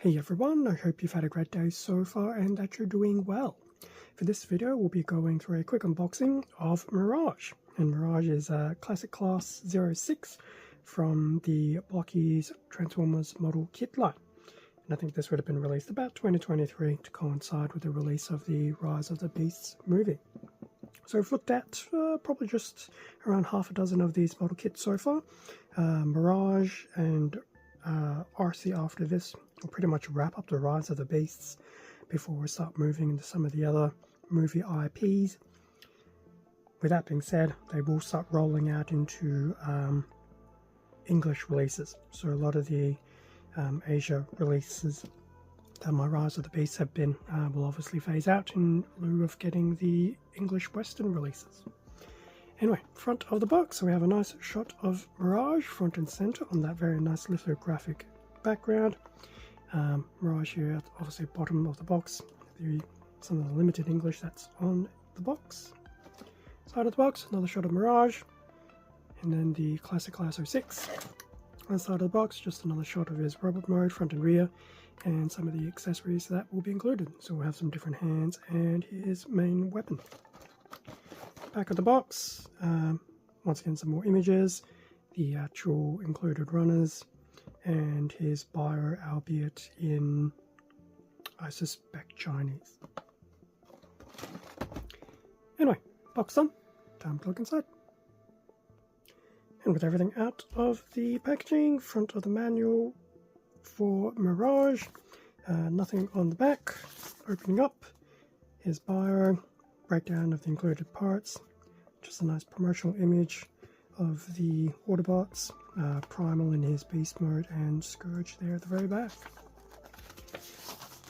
Hey everyone, I hope you've had a great day so far and that you're doing well. For this video we'll be going through a quick unboxing of Mirage. And Mirage is a classic class 06 from the Blokees Transformers model kit line. And I think this would have been released about 2023 to coincide with the release of the Rise of the Beasts movie. So I've looked at probably just around half a dozen of these model kits so far. Mirage and RC after this will pretty much wrap up the Rise of the Beasts before we start moving into some of the other movie IPs. With that being said, they will start rolling out into English releases. So a lot of the Asia releases that my Rise of the Beasts have been will obviously phase out in lieu of getting the English Western releases. Anyway, front of the box, so we have a nice shot of Mirage front and center on that very nice lithographic background. Mirage here at obviously bottom of the box, some of the limited English that's on the box. Side of the box, another shot of Mirage, and then the classic class 06. On the side of the box, just another shot of his robot mode, front and rear, and some of the accessories that will be included. So we'll have some different hands and his main weapon. Back of the box, once again some more images, the actual included runners, and his bio, albeit in, I suspect, Chinese. Anyway, box done, time to look inside. And with everything out of the packaging, front of the manual for Mirage, nothing on the back. Opening up, his bio, breakdown of the included parts, just a nice promotional image of the Autobots, Primal in his beast mode, and Scourge there at the very back.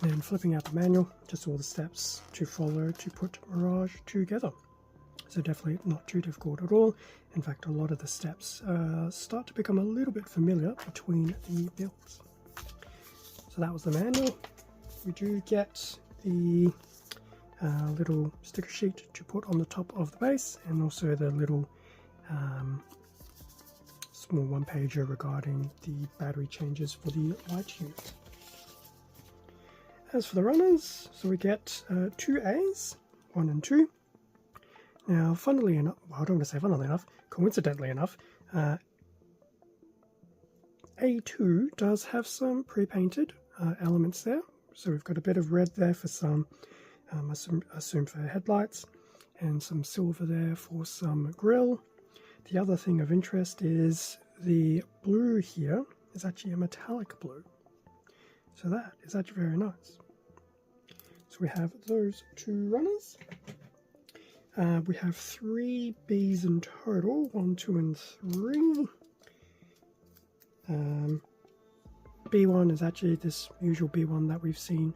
And flipping out the manual, just all the steps to follow to put Mirage together. So definitely not too difficult at all. In fact, a lot of the steps start to become a little bit familiar between the builds. So that was the manual. We do get the little sticker sheet to put on the top of the base, and also the little small one-pager regarding the battery changes for the light unit. As for the runners, so we get two A's, 1 and 2. Now, funnily enough, well, I don't want to say funnily enough, coincidentally enough, A2 does have some pre-painted elements there. So we've got a bit of red there for some, I assume for headlights, and some silver there for some grille. The other thing of interest is the blue here is actually a metallic blue. So that is actually very nice. So we have those two runners. We have 3 Bs in total, 1, 2, and 3. B1 is actually this usual B1 that we've seen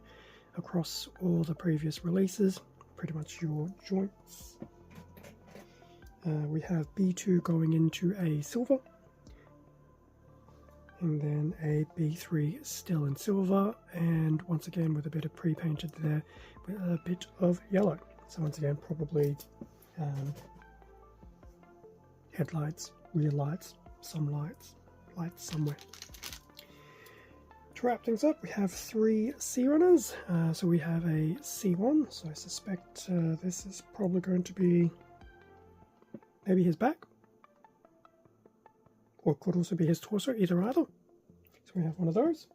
across all the previous releases, pretty much your joints. We have B2 going into a silver, and then a B3 still in silver, and once again with a bit of pre-painted there with a bit of yellow. So once again, probably headlights, rear lights, some lights somewhere. To wrap things up, we have 3 C runners. So we have a C1, so I suspect this is probably going to be maybe his back, or could also be his torso, either. So we have one of those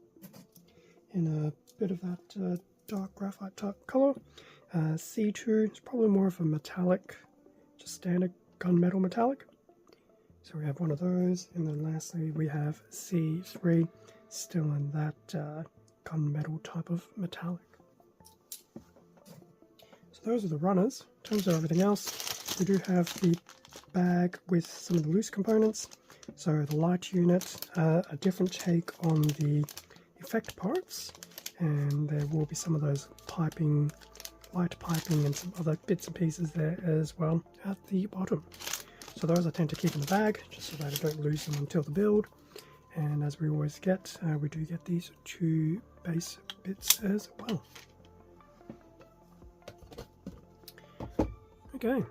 in a bit of that dark graphite type color. C2 is probably more of a metallic, just standard gunmetal metallic. So we have one of those, and then lastly we have C3, still in that gunmetal type of metallic. So those are the runners. In terms of everything else, we do have the bag with some of the loose components. So the light unit, a different take on the effect parts, and there will be some of those piping, light piping, and some other bits and pieces there as well at the bottom. So those I tend to keep in the bag, just so that I don't lose them until the build. And as we always get, we do get these 2 base bits as well. Okay,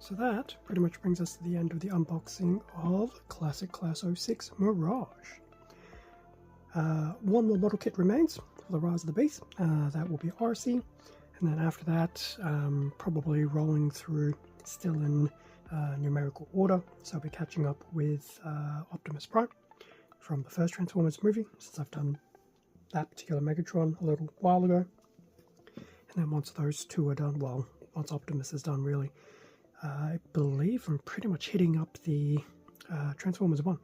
so that pretty much brings us to the end of the unboxing of Classic Class 06 Mirage. One more model kit remains for the Rise of the Beast. That will be RC, and then after that, probably rolling through still in numerical order. So I'll be catching up with Optimus Prime from the first Transformers movie, since I've done that particular Megatron a little while ago. And then once those two are done, well, once Optimus is done really, I believe I'm pretty much hitting up the Transformers 1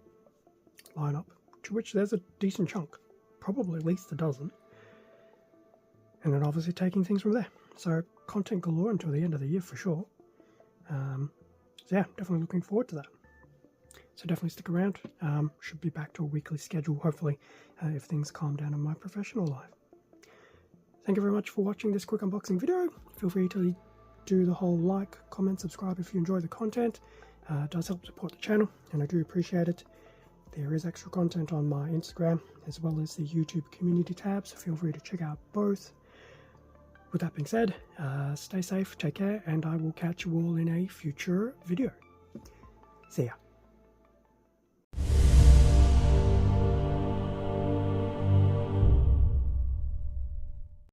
lineup, to which there's a decent chunk, probably at least a dozen. And then obviously taking things from there. So content galore until the end of the year for sure. So yeah, definitely looking forward to that. So definitely stick around. Should be back to a weekly schedule, hopefully, if things calm down in my professional life. Thank you very much for watching this quick unboxing video. Feel free to do the whole like, comment, subscribe if you enjoy the content. It does help support the channel, and I do appreciate it. There is extra content on my Instagram, as well as the YouTube community tab, so feel free to check out both. With that being said, stay safe, take care, and I will catch you all in a future video. See ya.